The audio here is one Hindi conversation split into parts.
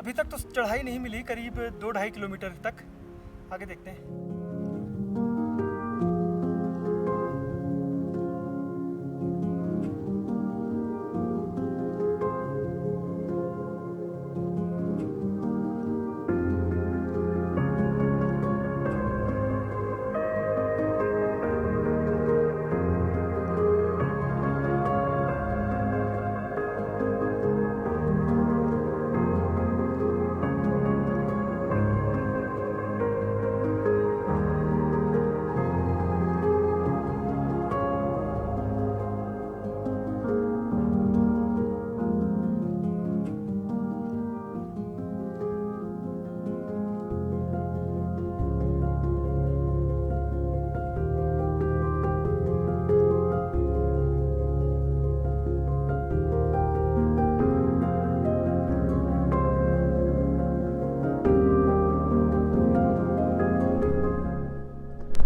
अभी तक तो चढ़ाई नहीं मिली, करीब 2-2.5 किलोमीटर तक। आगे देखते हैं।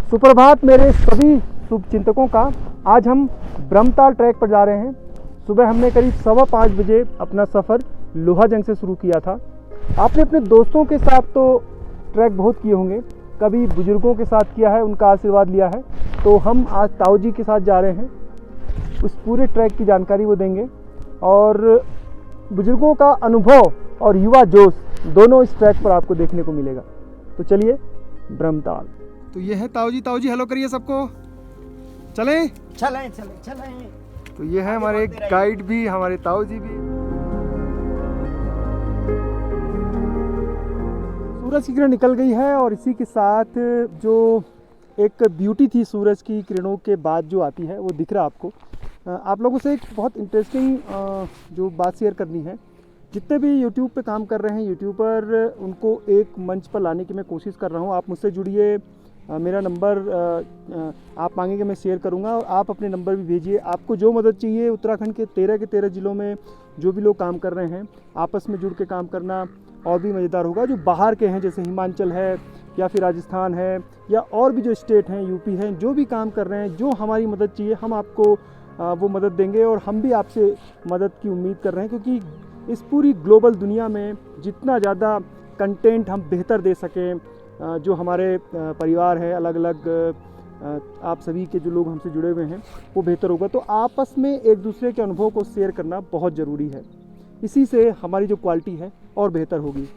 सुप्रभात मेरे सभी शुभचिंतकों का। आज हम ब्रह्मताल ट्रैक पर जा रहे हैं। सुबह हमने करीब 5:15 बजे अपना सफ़र लोहाजंग से शुरू किया था। आपने अपने दोस्तों के साथ तो ट्रैक बहुत किए होंगे, कभी बुजुर्गों के साथ किया है, उनका आशीर्वाद लिया है। तो हम आज ताऊ जी के साथ जा रहे हैं। उस पूरे ट्रैक की जानकारी वो देंगे और बुजुर्गों का अनुभव और युवा जोश दोनों इस ट्रैक पर आपको देखने को मिलेगा। तो चलिए ब्रह्मताल। तो ये है ताऊ जी हेलो करिए सबको। चलें? चलें। तो ये है हमारे गाइड भी, हमारे ताऊ जी भी। सूरज की किरण निकल गई है और इसी के साथ जो एक ब्यूटी थी सूरज की किरणों के बाद जो आती है वो दिख रहा है आपको। आप लोगों से एक बहुत इंटरेस्टिंग जो बात शेयर करनी है। जितने भी यूट्यूब पे काम कर रहे हैं यूट्यूबर, उनको एक मंच पर लाने की मैं कोशिश कर रहा हूँ। आप मुझसे जुड़िए, मेरा नंबर आप मांगेंगे मैं शेयर करूंगा और आप अपने नंबर भी भेजिए। आपको जो मदद चाहिए, उत्तराखंड के 13 के 13 ज़िलों में जो भी लोग काम कर रहे हैं, आपस में जुड़ के काम करना और भी मज़ेदार होगा। जो बाहर के हैं जैसे हिमाचल है या फिर राजस्थान है या और भी जो स्टेट हैं, यूपी हैं, जो भी काम कर रहे हैं, जो हमारी मदद चाहिए हम आपको वो मदद देंगे और हम भी आपसे मदद की उम्मीद कर रहे हैं। क्योंकि इस पूरी ग्लोबल दुनिया में जितना ज़्यादा कंटेंट हम बेहतर दे सकें, जो हमारे परिवार है अलग अलग, आप सभी के जो लोग हमसे जुड़े हुए हैं, वो बेहतर होगा। तो आपस में एक दूसरे के अनुभव को शेयर करना बहुत ज़रूरी है। इसी से हमारी जो क्वालिटी है और बेहतर होगी।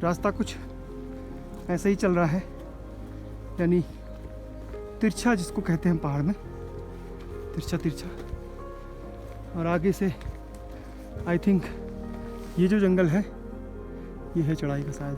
रास्ता कुछ ऐसे ही चल रहा है, यानी तिरछा जिसको कहते हैं पहाड़ में, तिरछा। और आगे से आई थिंक ये जो जंगल है ये है चढ़ाई का शायद।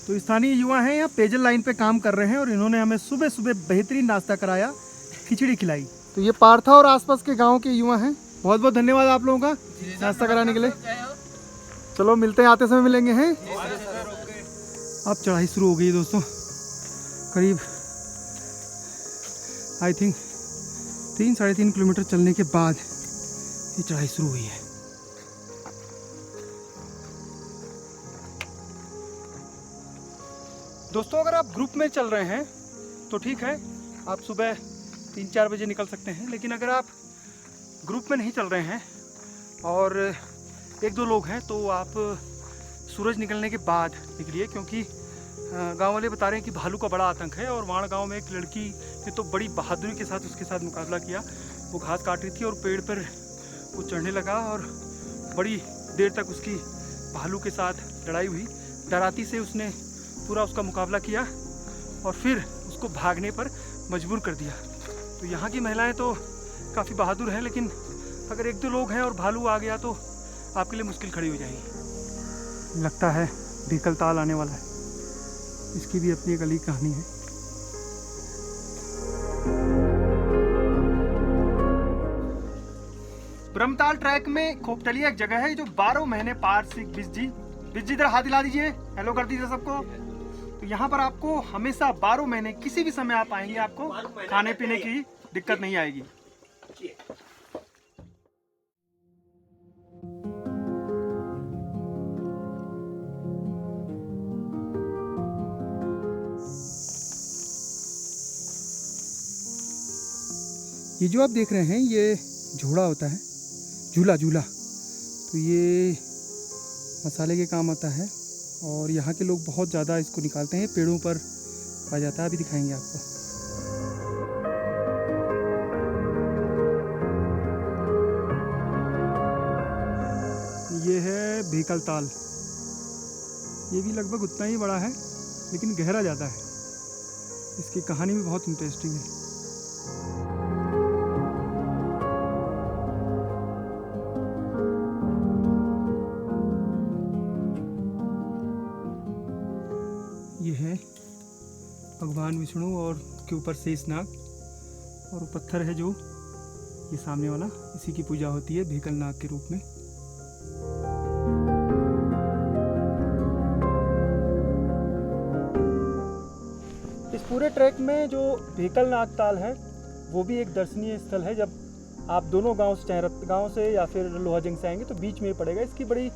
तो स्थानीय युवा हैं, यहाँ पेयजल लाइन पे काम कर रहे हैं और इन्होंने हमें सुबह सुबह बेहतरीन नाश्ता कराया, खिचड़ी खिलाई। तो ये पार्था और आसपास के गांव के युवा हैं। बहुत बहुत धन्यवाद आप लोगों का नाश्ता कराने के लिए। चलो मिलते हैं, आते समय मिलेंगे हैं। अब चढ़ाई शुरू हो गई दोस्तों। करीब आई थिंक 3-3.5 किलोमीटर चलने के बाद ये चढ़ाई शुरू हुई है। दोस्तों अगर आप ग्रुप में चल रहे हैं तो ठीक है, आप सुबह 3-4 बजे निकल सकते हैं। लेकिन अगर आप ग्रुप में नहीं चल रहे हैं और 1-2 लोग हैं तो आप सूरज निकलने के बाद निकलिए। क्योंकि गांव वाले बता रहे हैं कि भालू का बड़ा आतंक है। और वाण गांव में एक लड़की ने तो बड़ी बहादुरी के साथ उसके साथ मुकाबला किया। वो घास काट रही थी और पेड़ पर वो चढ़ने लगा और बड़ी देर तक उसकी भालू के साथ लड़ाई हुई। डराती से उसने पूरा उसका मुकाबला किया और फिर उसको भागने पर मजबूर कर दिया। तो यहाँ की महिलाएं तो काफ़ी बहादुर हैं, लेकिन अगर एक दो लोग हैं और भालू आ गया तो आपके लिए मुश्किल खड़ी हो जाएगी। लगता है भीकल ताल आने वाला है, इसकी भी अपनी एक अलग कहानी है। ब्रह्मताल ट्रैक में खोपटलिया एक जगह है जो 12 महीने पार से बिज जी इधर हाथ हिला दीजिए, हेलो कर दीजिए सबको। तो यहाँ पर आपको हमेशा 12 महीने किसी भी समय आप आएंगे, आपको खाने पीने की दिक्कत नहीं आएगी। ये जो आप देख रहे हैं ये झोड़ा होता है, झूला। तो ये मसाले के काम आता है और यहाँ के लोग बहुत ज़्यादा इसको निकालते हैं, पेड़ों पर पाया जाता है। अभी दिखाएंगे आपको। ये है भीकल ताल, ये भी लगभग उतना ही बड़ा है लेकिन गहरा ज़्यादा है। इसकी कहानी भी बहुत इंटरेस्टिंग है। ये है भगवान विष्णु और के ऊपर शेषनाग, और वो पत्थर है जो ये सामने वाला, इसी की पूजा होती है भीकल नाग के रूप में। इस पूरे ट्रैक में जो भीकल नाग ताल है वो भी एक दर्शनीय स्थल है। जब आप दोनों गांव से, चाहे रत गांव से या फिर लोहाजंग से आएंगे तो बीच में ही पड़ेगा। इसकी बड़ी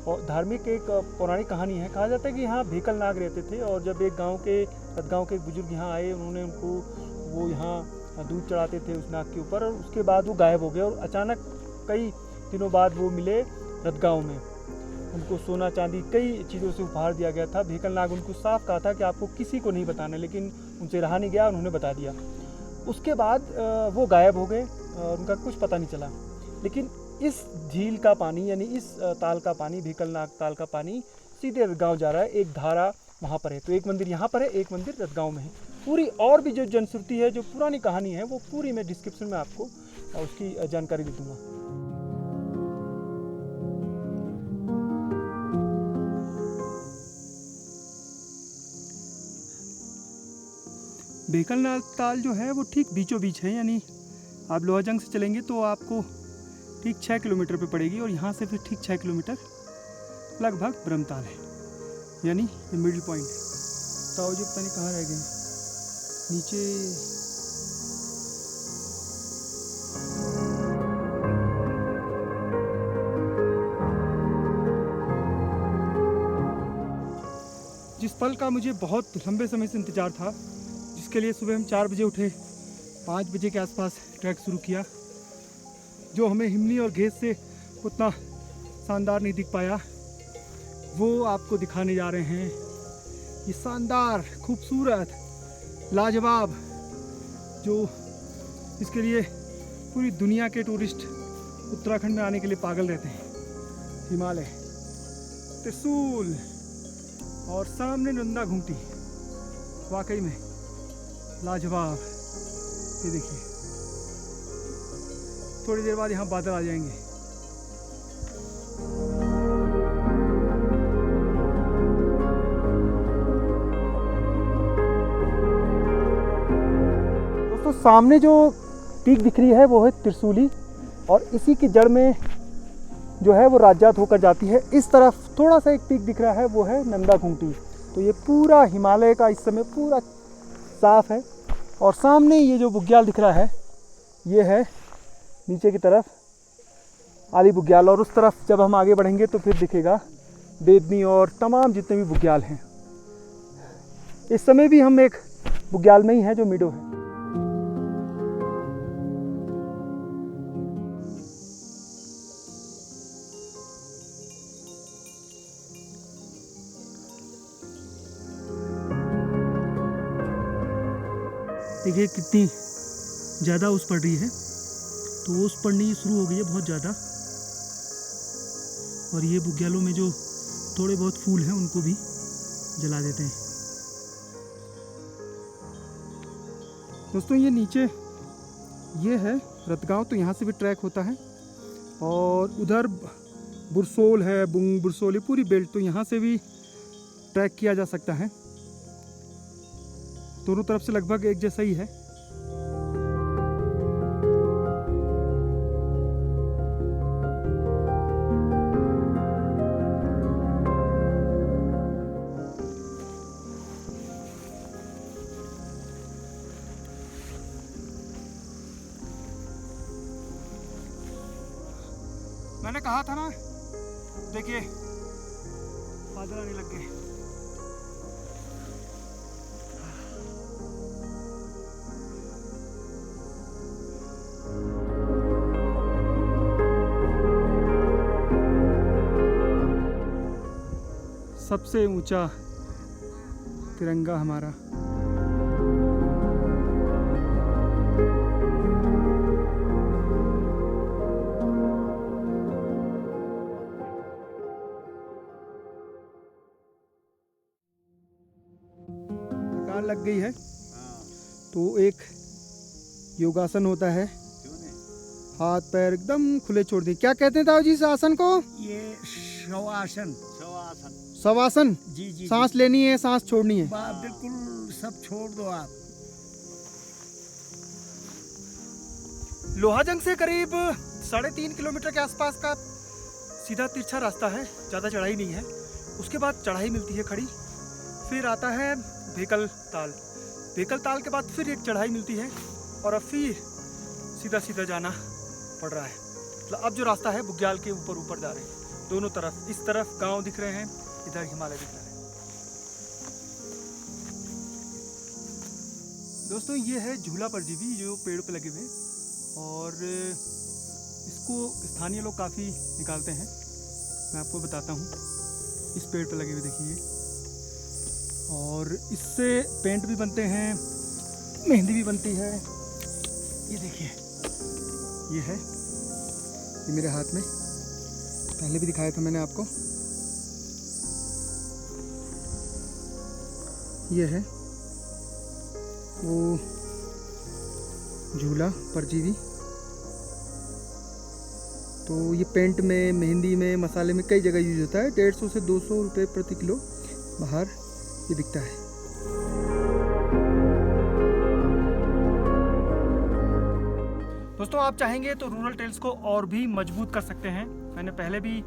और धार्मिक एक पौराणिक कहानी है। कहा जाता है कि यहाँ भीकल नाग रहते थे और जब एक गांव के एक बुजुर्ग यहाँ आए, उन्होंने वो यहाँ दूध चढ़ाते थे उस नाग के ऊपर, और उसके बाद वो गायब हो गए। और अचानक कई दिनों बाद वो मिले रतगांव में। उनको सोना चांदी कई चीज़ों से उपहार दिया गया था। भीकल नाग उनको साफ कहा था कि आपको किसी को नहीं बताना, लेकिन उनसे रहा नहीं गया, उन्होंने बता दिया। उसके बाद वो गायब हो गए और उनका कुछ पता नहीं चला। लेकिन इस झील का पानी, यानी इस ताल का पानी, भीकल नाग ताल का पानी सीधे रतगांव जा रहा है। एक धारा वहाँ पर है। तो एक मंदिर यहाँ पर है, एक मंदिर रतगांव में है। पूरी और भी जो जनश्रुति है, जो पुरानी कहानी है, वो पूरी मैं डिस्क्रिप्शन में आपको उसकी जानकारी दे दूँगा। भीकल नाग ताल जो है वो ठीक बीचों बीच है, यानी आप लोहाजंग से चलेंगे तो आपको ठीक 6 किलोमीटर पे पड़ेगी, और यहाँ से फिर ठीक 6 किलोमीटर लगभग ब्रह्मताल है, यानी ये मिडिल पॉइंट है। ताऊ जी पता नहीं कहाँ रह गए नीचे। जिस पल का मुझे बहुत लंबे समय से इंतज़ार था, जिसके लिए सुबह हम 4 बजे उठे, 5 बजे के आसपास ट्रैक शुरू किया, जो हमें हिमनी और घेस से उतना शानदार नहीं दिख पाया, वो आपको दिखाने जा रहे हैं। ये शानदार, खूबसूरत, लाजवाब, जो इसके लिए पूरी दुनिया के टूरिस्ट उत्तराखंड में आने के लिए पागल रहते हैं। हिमालय, त्रिशूल और सामने नंदा घूमती, वाकई में लाजवाब। ये देखिए, थोड़ी देर बाद यहाँ बादल आ जाएंगे। दोस्तों सामने जो पीक दिख रही है वो है त्रिशूली, और इसी की जड़ में जो है वो राजात होकर जाती है। इस तरफ थोड़ा सा एक पीक दिख रहा है, वो है नंदा घूमटी। तो ये पूरा हिमालय का इस समय पूरा साफ है। और सामने ये जो बुग्याल दिख रहा है, ये है नीचे की तरफ आली बुग्याल, और उस तरफ जब हम आगे बढ़ेंगे तो फिर दिखेगा बेदनी और तमाम जितने भी बुग्याल हैं। इस समय भी हम एक बुग्याल में ही हैं जो मीडो है। देखिए कितनी ज़्यादा ओस पड़ रही है, तो ओस पड़नी शुरू हो गई है बहुत ज़्यादा। और ये बुग्यालों में जो थोड़े बहुत फूल हैं उनको भी जला देते हैं। दोस्तों ये नीचे ये है रतगांव, तो यहाँ से भी ट्रैक होता है। और उधर बुरसोल है, बुंग बुरसोल, ये पूरी बेल्ट, तो यहाँ से भी ट्रैक किया जा सकता है। दोनों तरफ से लगभग एक जैसा ही है। मैंने कहा था ना, देखिए बादल आने लग गए। सबसे ऊंचा तिरंगा हमारा। थकान लग गई है तो एक योगासन होता है, हाथ पैर एकदम खुले छोड़ दिए। क्या कहते हैं ताऊ जी इस आसन को? ये शवासन। शवासन। जी जी। सांस लेनी है, सांस छोड़नी है। बिल्कुल सब छोड़ दो आप। लोहाजंग से करीब 3.5 किलोमीटर के आसपास का सीधा तिरछा रास्ता है, ज़्यादा चढ़ाई नहीं है। उसके बाद चढ़ाई मिलती है खड़ी, फिर आता है भेकल ताल। भेकल ताल के बाद फिर एक चढ़ाई मिलती है और अब फिर सीधा सीधा जाना पड़ रहा है। मतलब अब जो रास्ता है बुग्याल के ऊपर जा रहे हैं। दोनों तरफ, इस तरफ गांव दिख रहे हैं, इधर हिमालय दिख रहा है। दोस्तों ये है झूला परजीवी जो पेड़ पे लगे हुए, और इसको स्थानीय लोग काफ़ी निकालते हैं। मैं आपको बताता हूँ, इस पेड़ पे लगे हुए देखिए, और इससे पेंट भी बनते हैं, मेहंदी भी बनती है। ये देखिए, ये है, ये मेरे हाथ में, पहले भी दिखाया था मैंने आपको। ये है वो झूला परजीवी। तो ये पेंट में, मेहंदी में, मसाले में कई जगह यूज होता है। 150 से 200 रुपये प्रति किलो बाहर ये बिकता है। दोस्तों आप चाहेंगे तो रूरल ट्रेल्स को और भी मजबूत कर सकते हैं। मैंने पहले भी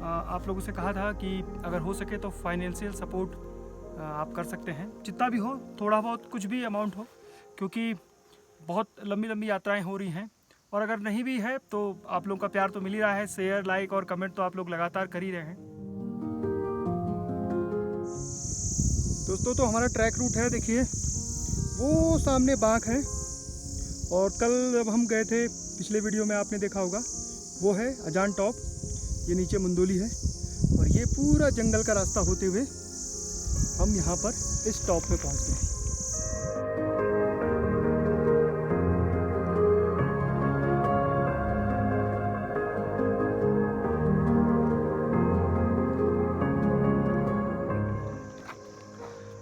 आप लोगों से कहा था कि अगर हो सके तो फाइनेंशियल सपोर्ट आप कर सकते हैं, जितना भी हो, थोड़ा बहुत कुछ भी अमाउंट हो, क्योंकि बहुत लंबी लंबी यात्राएं हो रही हैं। और अगर नहीं भी है तो आप लोगों का प्यार तो मिल ही रहा है, शेयर, लाइक और कमेंट तो आप लोग लगातार कर ही रहे हैं। दोस्तों तो हमारा ट्रैक रूट है, देखिए वो सामने बाग है, और कल जब हम गए थे, पिछले वीडियो में आपने देखा होगा, वो है अजान टॉप, ये नीचे मुंदोली है, और ये पूरा जंगल का रास्ता होते हुए हम यहाँ पर इस टॉप पे पहुँच गए।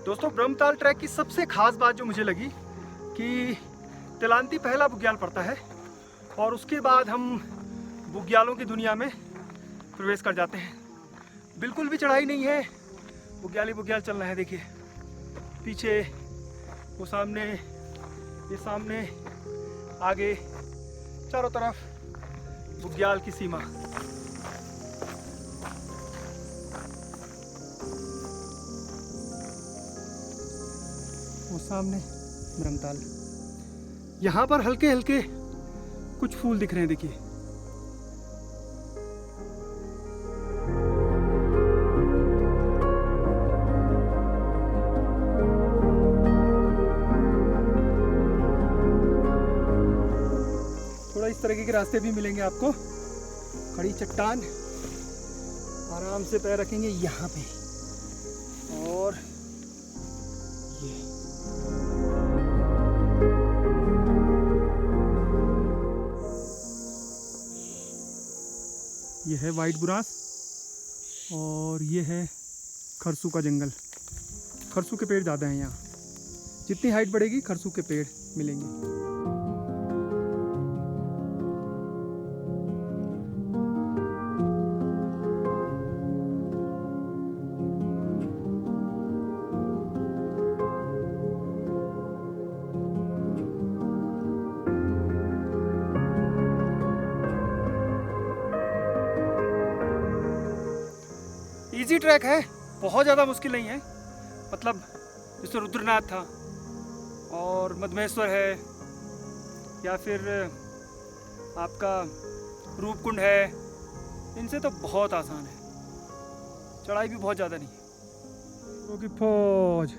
दोस्तों ब्रह्मताल ट्रैक की सबसे खास बात जो मुझे लगी कि तिलांती पहला बुग्याल पड़ता है, और उसके बाद हम बुग्यालों की दुनिया में प्रवेश कर जाते हैं। बिल्कुल भी चढ़ाई नहीं है, बुग्याल ही बुग्याल चल रहे हैं। देखिए पीछे वो सामने, ये सामने, आगे, चारों तरफ बुग्याल की सीमा। वो सामने ब्रह्मताल। यहाँ पर हल्के हल्के कुछ फूल दिख रहे हैं, देखिए। थोड़ा इस तरीके के रास्ते भी मिलेंगे आपको। खड़ी चट्टान, आराम से पैर रखेंगे यहाँ पे, और ये है वाइट बुरास, और ये है खरसू का जंगल। खरसू के पेड़ ज़्यादा हैं यहाँ। जितनी हाइट बढ़ेगी खरसू के पेड़ मिलेंगे। इजी ट्रैक है, बहुत ज़्यादा मुश्किल नहीं है। मतलब जैसे रुद्रनाथ था और मधमेश्वर है, या फिर आपका रूपकुंड है, इनसे तो बहुत आसान है। चढ़ाई भी बहुत ज़्यादा नहीं है। क्योंकि फौज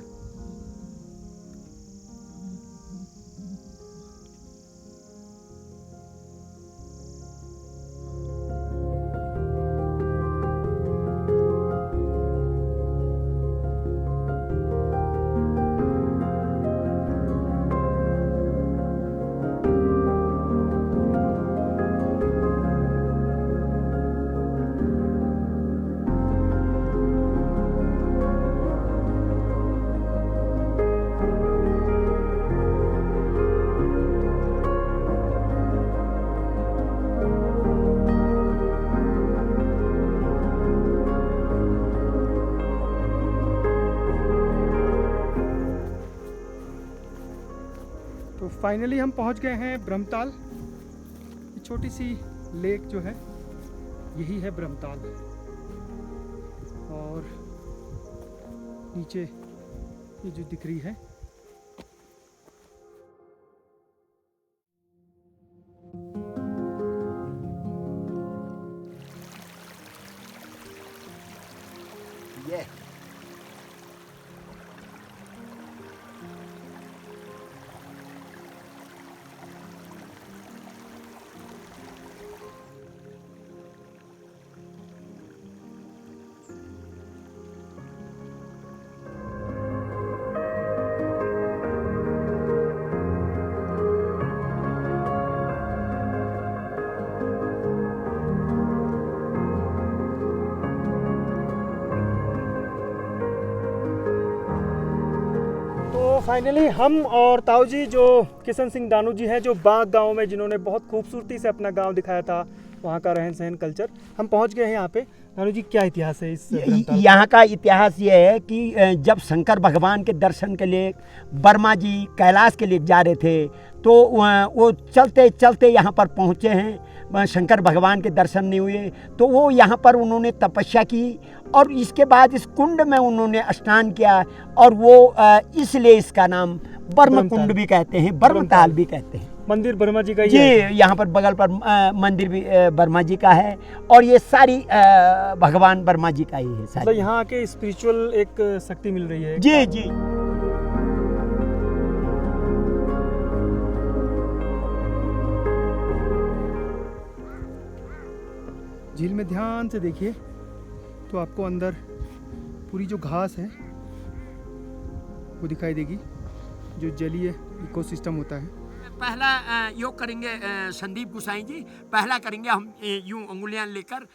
तो फाइनली हम पहुंच गए हैं ब्रह्मताल। ये छोटी सी लेक जो है यही है ब्रह्मताल, और नीचे ये जो दिख रही है ये फाइनली हम और ताऊ जी, जो किशन सिंह दानू जी हैं, जो बाग गांव में जिन्होंने बहुत खूबसूरती से अपना गांव दिखाया था, वहाँ का रहन सहन कल्चर, हम पहुँच गए हैं यहाँ पे। दानू जी, क्या इतिहास है इस ब्रह्मताल? यहाँ का इतिहास ये है कि जब शंकर भगवान के दर्शन के लिए वर्मा जी कैलाश के लिए जा रहे थे, तो वो चलते चलते यहाँ पर पहुँचे हैं। शंकर भगवान के दर्शन नहीं हुए तो वो यहाँ पर उन्होंने तपस्या की, और इसके बाद इस कुंड में उन्होंने स्नान किया, और वो इसलिए इसका नाम ब्रह्म कुंड भी कहते हैं, ब्रह्मताल भी कहते हैं। मंदिर वर्मा जी का ही जी, है। यहाँ पर बगल पर मंदिर भी वर्मा जी का है, और ये सारी भगवान वर्मा जी का ही है मतलब सारी। यहाँ आके स्पिरिचुअल एक शक्ति मिल रही है। जी जी। झील में ध्यान से देखिए तो आपको अंदर पूरी जो घास है वो दिखाई देगी, जो जलीय इकोसिस्टम होता है। पहला योग करेंगे संदीप गुसाई जी, पहला करेंगे हम यूं उंगलियां लेकर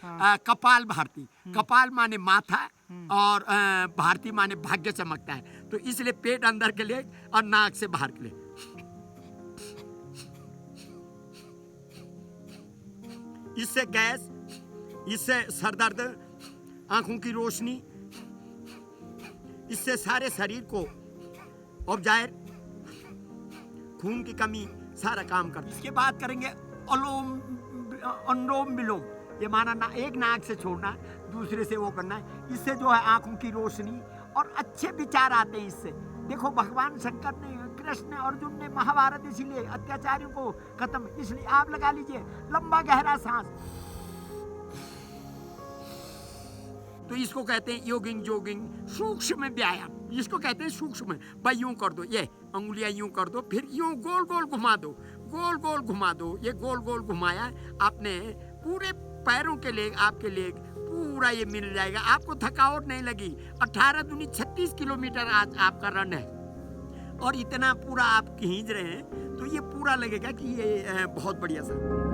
कपाल भारती। कपाल माने माथा और भारती माने भाग्य चमकता है, तो इसलिए पेट अंदर के लिए और नाक से बाहर के लिए। इससे गैस, इससे सर दर्द, आंखों की रोशनी, इससे सारे शरीर को उपजाए, खून की कमी सारा काम करता है। इसके बाद करेंगे अनुलोम विलोम। ये माना एक नाक से छोड़ना, दूसरे से वो करना है। इससे जो है आंखों की रोशनी और अच्छे विचार आते हैं इससे। देखो भगवान शंकर ने, कृष्ण, अर्जुन ने महाभारत इसीलिए अत्याचारियों को खत्म, इसलिए आप लगा लीजिए लंबा गहरा सांस। तो इसको कहते हैं योगिंग जोगिंग, सूक्ष्म व्यायाम, इसको कहते हैं सूक्ष्म। भाई यूं कर दो, ये अंगुलियां यूं कर दो, फिर यूं गोल गोल घुमा दो, गोल गोल घुमा दो। ये गोल गोल घुमाया आपने, पूरे पैरों के लिए, आपके लिए पूरा ये मिल जाएगा, आपको थकावट नहीं लगी। 18 दूनी 36 किलोमीटर आज आपका रन है, और इतना पूरा आप खींच रहे हैं, तो ये पूरा लगेगा कि ये बहुत बढ़िया सा।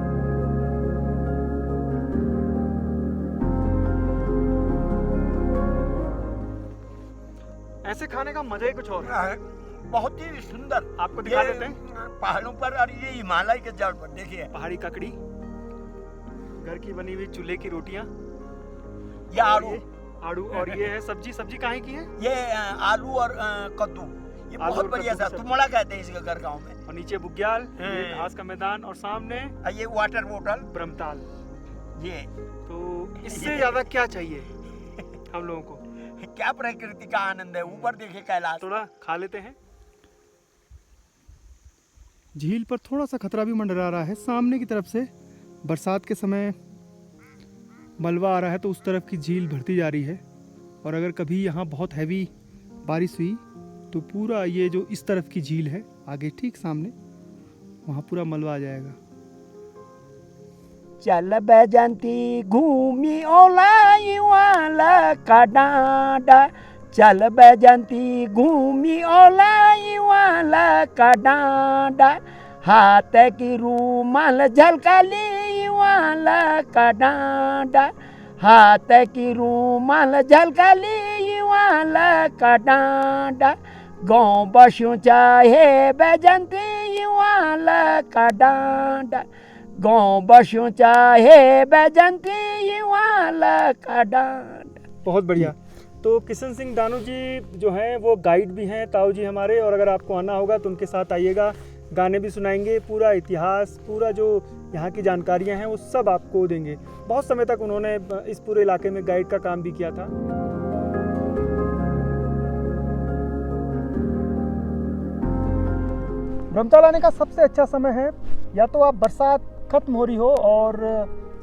ऐसे खाने का मजा ही कुछ और है। बहुत ही सुंदर। आपको दिखा ये देते हैं पहाड़ों पर, और ये हिमालय के जड़ पर देखिए। पहाड़ी ककड़ी, घर की बनी हुई चूल्हे की रोटियां, ये आलू, आड़ू, और ये है सब्जी। सब्जी काहे की है? ये आलू और कद्दू, ये आलू बहुत और बढ़िया कद्दू सा की सब्जी। तुमड़ा कहते हैं इसका घर गाँव में। और नीचे बुग्याल, ये घास का मैदान, और सामने ये वाटर बोतल, ब्रह्मताल। ये तो इससे ज्यादा क्या चाहिए हम लोगों को? क्या प्रकृति का आनंद है। ऊपर देखिए कैलाश। थोड़ा खा लेते हैं। झील पर थोड़ा सा खतरा भी मंडरा रहा है। सामने की तरफ से बरसात के समय मलबा आ रहा है, तो उस तरफ की झील भरती जा रही है। और अगर कभी यहाँ बहुत हैवी बारिश हुई तो पूरा ये जो इस तरफ की झील है आगे ठीक सामने, वहाँ पूरा मलबा आ जाएगा। चल बैजंती घूमी ओलाई वाला का डांडा, चल बैजंती घूमी ओलाई वाला का डांडा, हाथ की रूमाल झलकाली वाला का डांडा, हाथ की रूमाल झलकाली वाला का डांडा, गाँव बसों चाहे बैजंती वाला का डांडा, गाँव बसों चाहे बैजंती वाला का डांडा। बहुत बढ़िया। तो किशन सिंह दानू जी जो हैं वो गाइड भी हैं, ताऊ जी हमारे, और अगर आपको आना होगा तो उनके साथ आइएगा। गाने भी सुनाएंगे, पूरा इतिहास, पूरा जो यहाँ की जानकारियाँ हैं वो सब आपको देंगे। बहुत समय तक उन्होंने इस पूरे इलाके में गाइड का काम भी किया था। ब्रह्मताल आने का सबसे अच्छा समय है, या तो आप बरसात खत्म हो रही हो और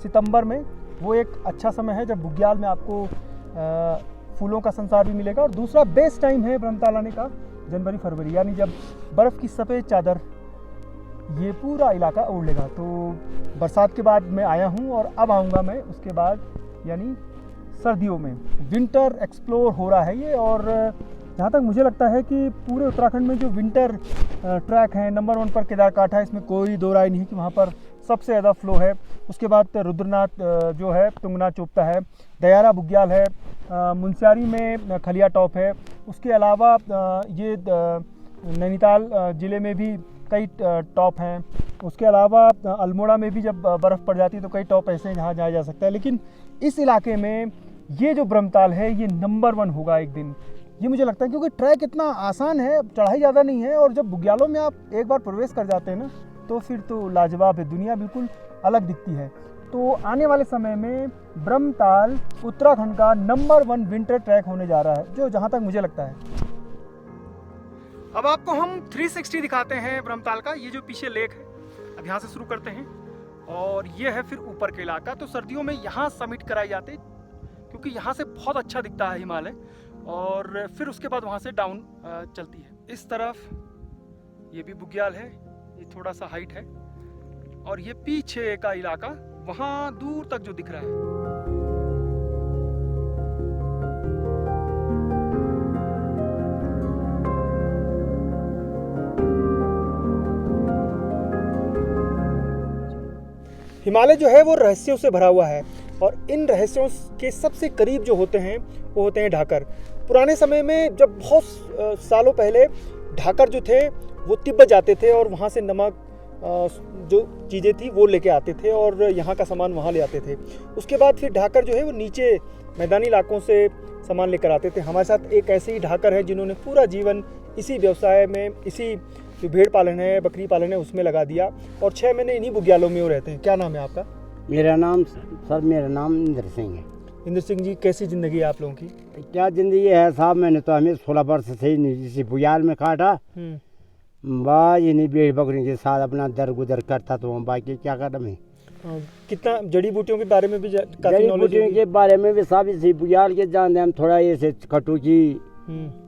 सितंबर में, वो एक अच्छा समय है जब बुग्याल में आपको फूलों का संसार भी मिलेगा। और दूसरा बेस्ट टाइम है ब्रह्मताल आने का जनवरी फरवरी, यानी जब बर्फ़ की सफ़ेद चादर ये पूरा इलाका ओढ़ लेगा। तो बरसात के बाद मैं आया हूँ और अब आऊँगा मैं उसके बाद, यानी सर्दियों में। विंटर एक्सप्लोर हो रहा है ये, और जहाँ तक मुझे लगता है कि पूरे उत्तराखंड में जो विंटर ट्रैक हैं, नंबर 1 पर केदारकाठा, इसमें कोई दो राय नहीं कि वहाँ पर सबसे ज़्यादा फ्लो है। उसके बाद रुद्रनाथ जो है, तुंगनाथ चोपता है, दयारा बुग्याल है, मुनस्यारी में खलिया टॉप है। उसके अलावा ये नैनीताल ज़िले में भी कई टॉप हैं। उसके अलावा अल्मोड़ा में भी जब बर्फ़ पड़ जाती है तो कई टॉप ऐसे हैं जहाँ जाया जा सकता है। लेकिन इस इलाके में ये जो ब्रह्मताल है ये नंबर 1 होगा एक दिन, ये मुझे लगता है, क्योंकि ट्रैक इतना आसान है, चढ़ाई ज़्यादा नहीं है, और जब बुग्यालों में आप एक बार प्रवेश कर जाते हैं ना तो फिर तो लाजवाब है, दुनिया बिल्कुल अलग दिखती है। तो आने वाले समय में ब्रह्मताल उत्तराखंड का नंबर 1 विंटर ट्रैक होने जा रहा है, जो जहाँ तक मुझे लगता है। अब आपको हम 360 दिखाते हैं ब्रह्मताल का। ये जो पीछे लेक है, अब यहाँ से शुरू करते हैं, और ये है फिर ऊपर का इलाका। तो सर्दियों में यहाँ समिट कराई जाती है, क्योंकि यहाँ से बहुत अच्छा दिखता है हिमालय, और फिर उसके बाद वहाँ से डाउन चलती है। इस तरफ ये भी बुग्याल है, ये थोड़ा सा हाइट है, और ये पीछे का इलाका वहाँ दूर तक जो दिख रहा है। हिमालय जो है वो रहस्यों से भरा हुआ है, और इन रहस्यों के सबसे करीब जो होते हैं वो होते हैं ढाकर। पुराने समय में जब बहुत सालों पहले ढाकर जो थे वो तिब्बत जाते थे, और वहाँ से नमक जो चीज़ें थी वो लेके आते थे, और यहाँ का सामान वहाँ ले आते थे। उसके बाद फिर ढाकर जो है वो नीचे मैदानी इलाकों से सामान लेकर आते थे। हमारे साथ एक ऐसे ही ढाकर है जिन्होंने पूरा जीवन इसी व्यवसाय में, इसी जो भेड़ पालन है, बकरी पालन है, उसमें लगा दिया, और 6 महीने इन्हीं बुग्यालों में वो रहते हैं। क्या नाम है आपका? मेरा नाम इंद्र सिंह है। इंद्र सिंह जी, कैसी ज़िंदगी है आप लोगों की? क्या ज़िंदगी है साहब, मैंने तो हमें 16 वर्ष से ही इसी बुग्याल में काटा। बस इन्हीं भेड़ बकरी के साथ अपना दर गुजर करता, तो हम बाकी क्या कदम है। कितना जड़ी बूटियों के बारे में भी काफ़ी जड़ी नॉलेज बूटियों के बारे में भी साहब इसी बुग्याल के जानते हैं हम थोड़ा। ये खटूची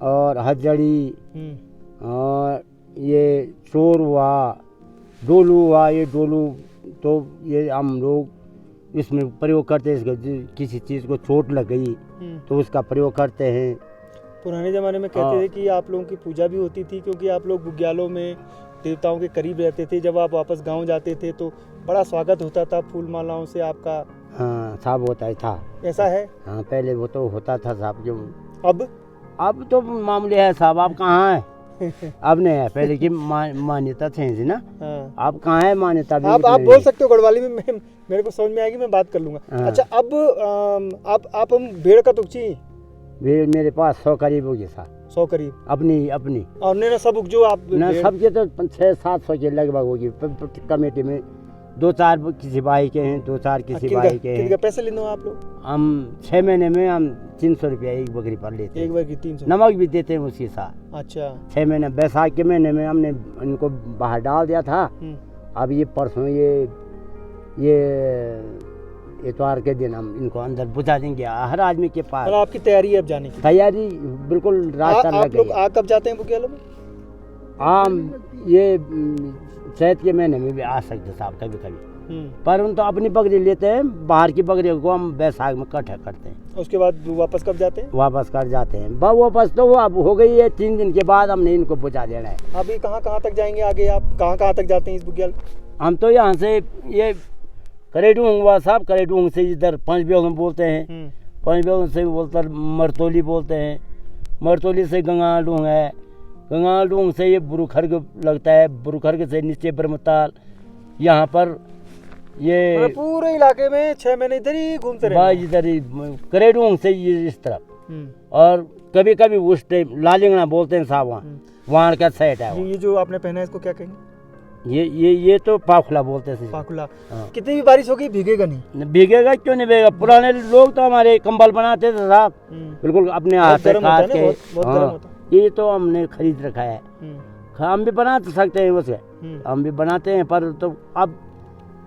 और हथजड़ी, और ये चोर हुआ, डोलू हुआ। ये डोलू तो ये हम लोग इसमें प्रयोग करते हैं, इसका किसी चीज़ को चोट लग गई तो उसका प्रयोग करते हैं। पुराने ज़माने में कहते थे कि आप लोगों की पूजा भी होती थी, क्योंकि आप लोग बुग्यालों में देवताओं के करीब रहते थे। जब आप वापस गांव जाते थे तो बड़ा स्वागत होता था फूल मालाओं से आपका। हाँ साहब होता ही था। ऐसा है? हाँ पहले वो तो होता था साहब। जो अब तो मामले है साहब। आप कहाँ हैं? अब नहीं है, पहले की मान्यता थी ना। हाँ। अब कहाँ है मान्यता? आप बोल सकते हो गढ़वाली में, मेरे को समझ में आएगी, मैं बात कर लूँगा। हाँ। अच्छा, अब आप हम भेड़ का तुकची भेड़ मेरे पास 100 करीब होगी साहब, 100 करीब, अपनी और ने सब जो आप ना भेड़- सबके तो 600-700 के लगभग होगी। कमेटी में 2-4 किसी भाई के हैं, 2-4 किसी किनका- भाई के किनका हैं। पैसे लेते हो आप लोग? हम 6 महीने में हम 300 रुपया एक बकरी पर लेते एक हैं। बार की 300? नमक भी देते हैं उसके साथ। अच्छा। 6 महीने बैसाख के महीने में हमने इनको बाहर डाल दिया था। अब ये परसों ये इतवार के दिन हम इनको अंदर बुझा देंगे हर आदमी के पास। मतलब आपकी तैयारी है अब जाने की? तैयारी बिल्कुल रास्ता लग आप लोग गई। आ कब जाते हैं बुग्यालों में? हम ये चैत के महीने में भी आ सकते साहब कभी कभी, पर उन तो अपनी बकरी लेते हैं, बाहर की बकरियों को हम बैसाख में इकट्ठा करते हैं। उसके बाद वापस कब जाते हैं? वापस कर जाते हैं। वापस तो वो अब हो गई है, 3 दिन के बाद हमने इनको बुझा देना है। अभी कहाँ तक जाएंगे आगे? आप कहाँ तक जाते हैं इस बुग्याल? हम तो यहाँ से ये करेडूंग हुआ साहब, करेडूंग से इधर 5 बेगम बोलते हैं, 5 बेगम से बोलते मरतोली बोलते हैं, मरतोली से गंगाडूंग है, गंगाडूंग से ये बुरुखर्ग लगता है, बुरुखर्ग से नीचे ब्रह्मताल। यहाँ पर ये पूरे इलाके में 6 महीने इधर ही घूमते रहे? बाज इधर ही करेडूंग से ये इस तरफ, और कभी कभी उस टाइम लालिंगना बोलते हैं साहब, वहाँ का सेट है। ये जो आपने पहना है इसको क्या कहेंगे? ये तो पाखुला बोलते हैं। पाखुला। हाँ। कितनी भी बारिश होगी भीगेगा नहीं? भीगेगा क्यों नहीं भीगेगा? पुराने लोग तो हमारे कंबल बनाते थे साहब, बिल्कुल अपने हाथ से गर्म होता है काट ना, के। बहुत गर्म हाँ, होता ये तो हमने खरीद रखा है। हम भी बना तो सकते हैं उसे, हम भी बनाते हैं, पर तो अब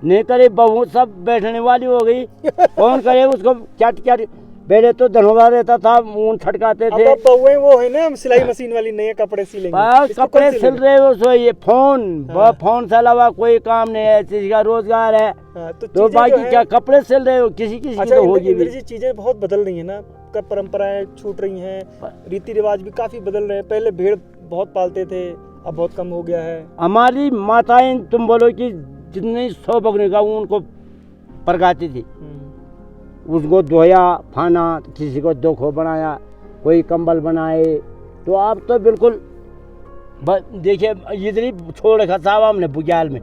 नहीं करे, बहू सब बैठने वाली हो गई, कौन करे उसको? चट पहले तो धनोवा रहता था, ऊन छटकाते थे। अब बहुएं वो है ना, सिलाई मशीन वाली, नए कपड़े सिलेंगे। इसको कब कपड़े सिलेंगे? सिल रहे हो सो ये फोन से अलावा कोई काम नहीं है, किसी का रोजगार है। हाँ, तो चीजें बाकी जो है- क्या कपड़े सिल रहे हो, किसी की अच्छा, तो होगी इंद्र भी। जी, चीजें बहुत बदल रही है ना, कब परंपराएं छूट रही हैं, रीति रिवाज भी काफी बदल रहे हैं। पहले भेड़ बहुत पालते थे, अब बहुत कम हो गया है। हमारी माताएं तुम बोलो कि जितनी 100 बकरी का उनको परगाती थी, उसको धोया फाना, किसी को दोखो बनाया, कोई कंबल बनाए। तो आप तो बिल्कुल देखिए इधर ही छोड़ रखा साहब हमने बुग्याल में।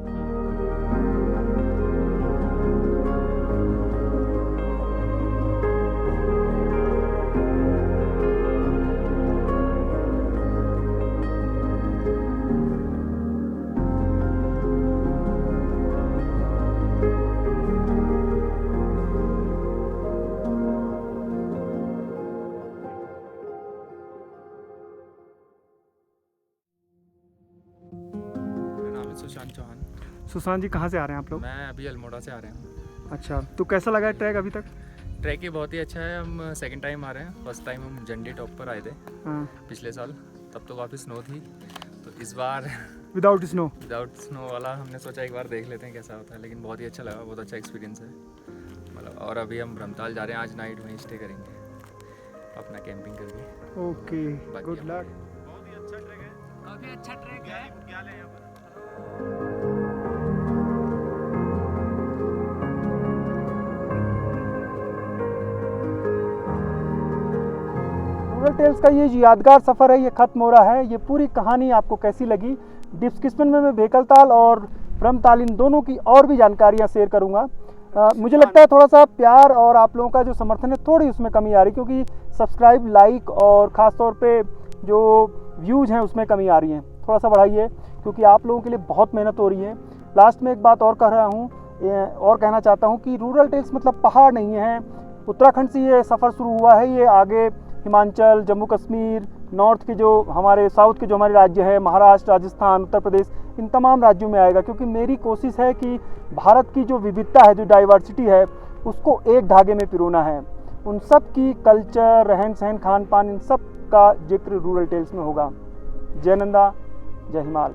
सुशांत चौहान। सुशांत जी, कहाँ से आ रहे हैं आप लोग? मैं अभी अल्मोड़ा से आ रहे हैं। अच्छा, तो कैसा लगा है ट्रैक अभी तक? ट्रैक ही बहुत ही अच्छा है। हम सेकंड टाइम आ रहे हैं। फर्स्ट टाइम हम झंडी टॉप पर आए थे पिछले साल, तब तो काफ़ी स्नो थी। तो इस बार विदाउट स्नो वाला हमने सोचा एक बार देख लेते हैं कैसा होता है, लेकिन बहुत ही अच्छा लगा, बहुत अच्छा एक्सपीरियंस है मतलब। और अभी हम ब्रह्मताल जा रहे हैं, आज नाइट वहीं स्टे करेंगे अपना कैंपिंग करके। ओके, बाकी गुड अब- लक। बहुत ही अच्छा ट्रैक है, काफी अच्छा ट्रैक है। रूरल टेल्स का ये यादगार सफ़र है, ये ख़त्म हो रहा है। ये पूरी कहानी आपको कैसी लगी? डिस्क्रिप्शन में मैं भेकलताल और ब्रह्मताल इन दोनों की और भी जानकारियाँ शेयर करूँगा। मुझे लगता है थोड़ा सा प्यार और आप लोगों का जो समर्थन है, थोड़ी उसमें कमी आ रही, क्योंकि सब्सक्राइब, लाइक और ख़ास तौर पे जो व्यूज़ हैं उसमें कमी आ रही है। थोड़ा सा बढ़ाइए, क्योंकि आप लोगों के लिए बहुत मेहनत हो रही है। लास्ट में एक बात और कह रहा हूँ और कहना चाहता हूँ कि रूरल टेल्स मतलब पहाड़ नहीं है। उत्तराखंड से ये सफ़र शुरू हुआ है, ये आगे हिमाचल, जम्मू कश्मीर, नॉर्थ के जो हमारे साउथ के जो हमारे राज्य हैं, महाराष्ट्र, राजस्थान, उत्तर प्रदेश, इन तमाम राज्यों में आएगा। क्योंकि मेरी कोशिश है कि भारत की जो विविधता है, जो डाइवर्सिटी है, उसको एक धागे में पिरोना है। उन सब की कल्चर, रहन सहन, खान पान, इन सब का जिक्र रूरल टेल्स में होगा। जय नंदा, जय हिमाल।